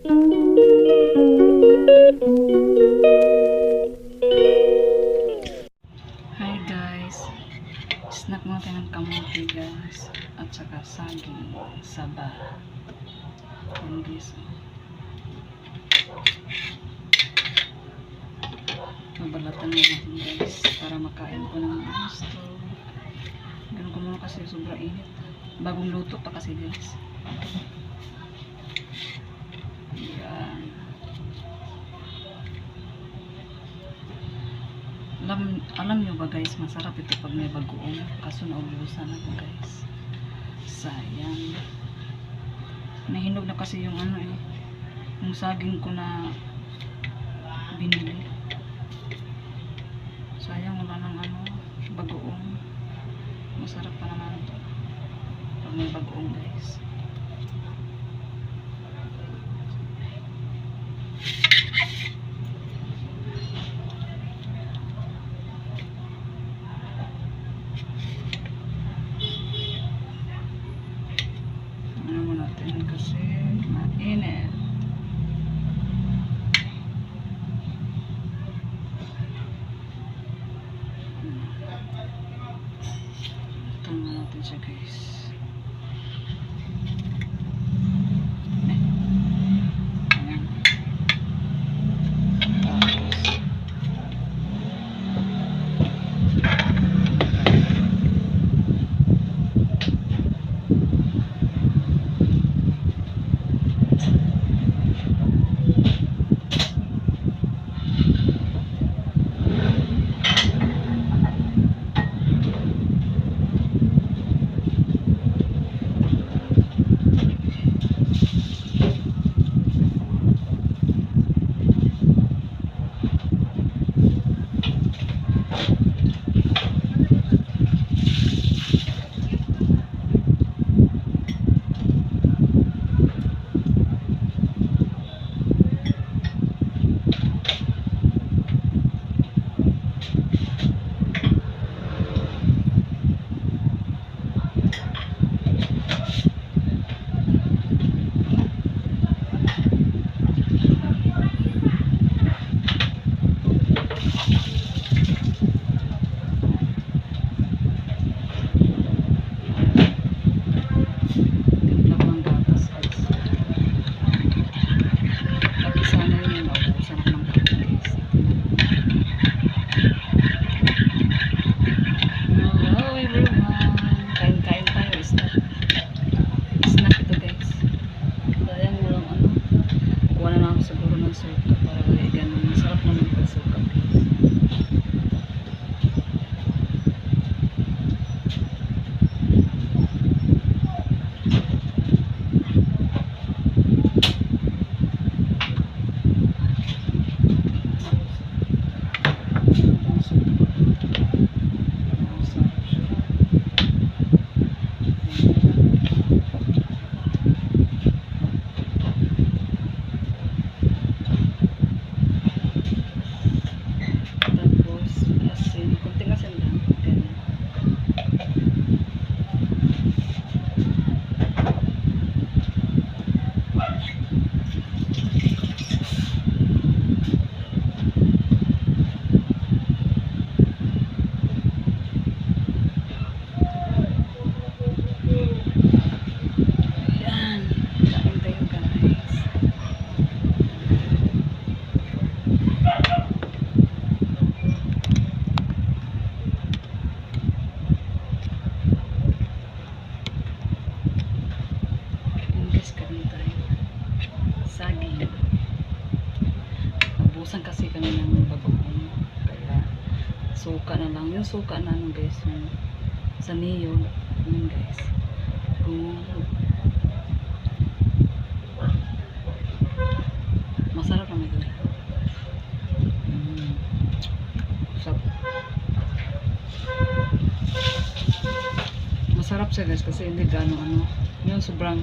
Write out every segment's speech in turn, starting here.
Hi guys, snack natin ng kamuti guys at saka saging, saba. Yung guys, mabalatan na natin guys para makain ko ng gusto. Ganun ko muna kasi sobrang init. Bagong luto pa kasi guys. Yan. Alam nyo ba guys, masarap ito pag may bagoong, kaso naubusan ako guys. Sayang. Nahinog na kasi yung yung saging ko na binili. Sayang, wala ng bagoong. Masarap pa naman ito pag may bagoong guys. Natin kasi mainit. Tama natin siya guys. Saging. Nabusan kasi kami ng bagoong. Kaya suka na lang. Yung suka na guys. Yung sa niyo. Yun guys. Masarap naman ito. Masarap siya guys kasi hindi gaano yung sobrang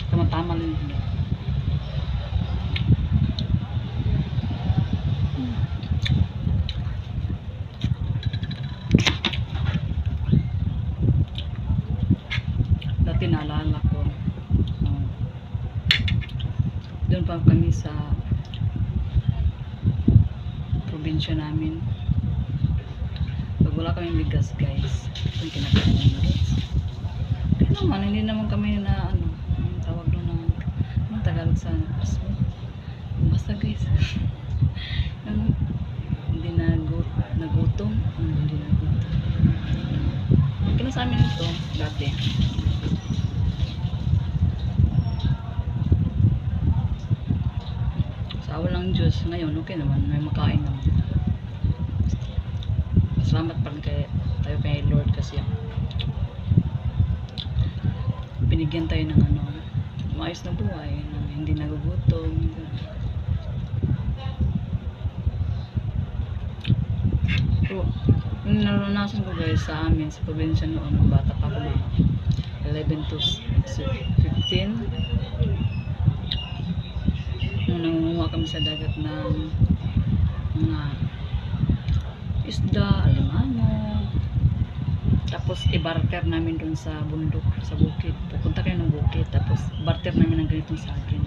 tama-tama lang yun. Dati naalala ko nandun pa kami sa probinsya namin. Pag wala kami bigas guys, yung kinakain namin guys. Kaya naman, hindi naman kami na ano, yung tawag doon ng Tagalog sa Pasko. Basta guys, hindi nagutom. Hindi nagutom. Okay na sa amin ito dati. Sa walang Diyos ngayon, okay naman, may makain naman. Salamat pa rin tayo kay Lord kasi binigyan tayo ng ano, maayos na buhay, hindi nagugutom. So, yung naranasan ko guys sa amin, sa probinsya noon, nung bata pa ako, 11 to 15, nung nangunguha kami sa dagat ng mga isda, alimango, tapos i-barter namin dun sa bundok, sa bukid. Pupunta kayo ng bukid, tapos barter namin ng ganitong saging.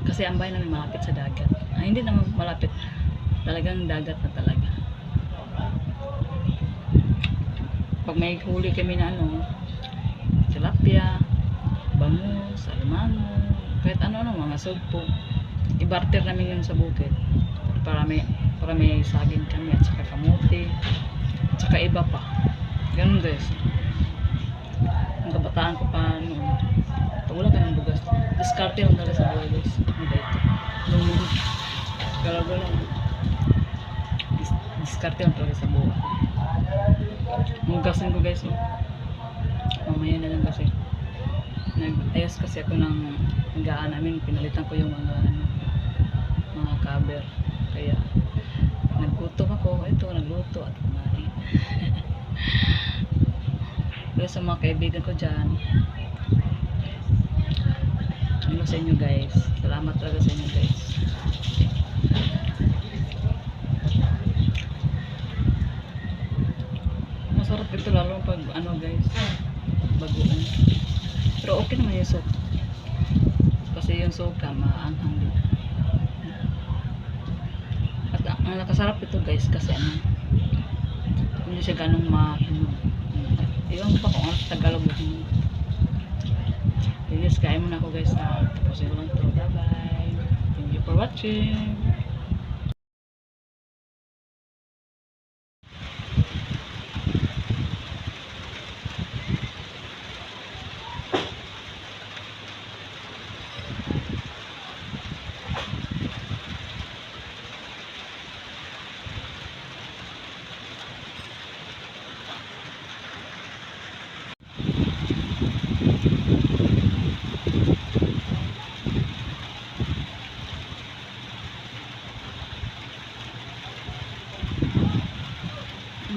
Kasi ang bahay namin malapit sa dagat. Hindi naman malapit, talagang dagat na talaga. Pag may huli kami na ano, tilapia, bangus, alimango, kahit ano mga sugpo, i-barter namin yun sa bukid para may saging kami at saka kamote at saka iba pa. Ganun guys. Ang kabataan ko pa noon, pag wala ka ng bugas, diskarte lang talaga sa buhay guys. Ano ba ito? Nung galaw lang, diskarte lang talaga sa buhay. Mugasin ko guys, mamaya na lang kasi nag-ayos kasi ako ng higaan namin, pinalitan ko yung mga cover, kaya nagluto ako. Ito, nagluto at kumain. Pero sa mga kaibigan ko dyan, ano sa inyo guys, salamat talaga sa inyo guys. Masarap ito lalo pag ano guys, bagoong. Pero okay naman yung soup, kasi yung suka maanghang din. At ang nakasarap ito guys kasi ano, hindi siya ganong mahinog. Iwan pa kung ano sa Tagalog yun. Guys, kain muna ako guys na. Tapos yun lang to. Bye bye. Thank you for watching.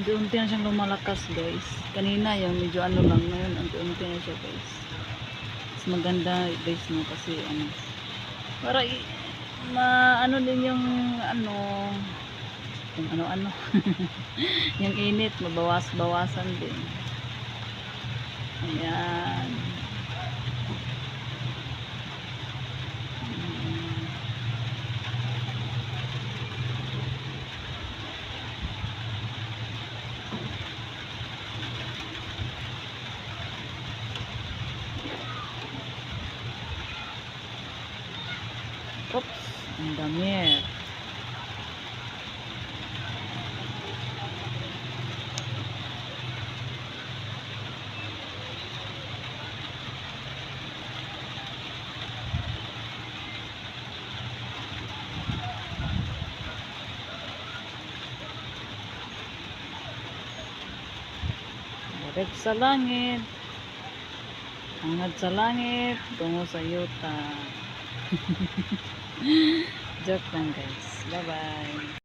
Unti-unti na siyang lumalakas guys. Kanina yung medyo ano lang, ngayon unti-unti na siya guys. Mas maganda guys no, kasi ano, para ano din yung ano, yung ano yung init, mabawasan din. Ayan. Oops, ang dami. Direct sa langit. Hangad sa langit, tungo sa yuta. Joke lang guys. Bye bye.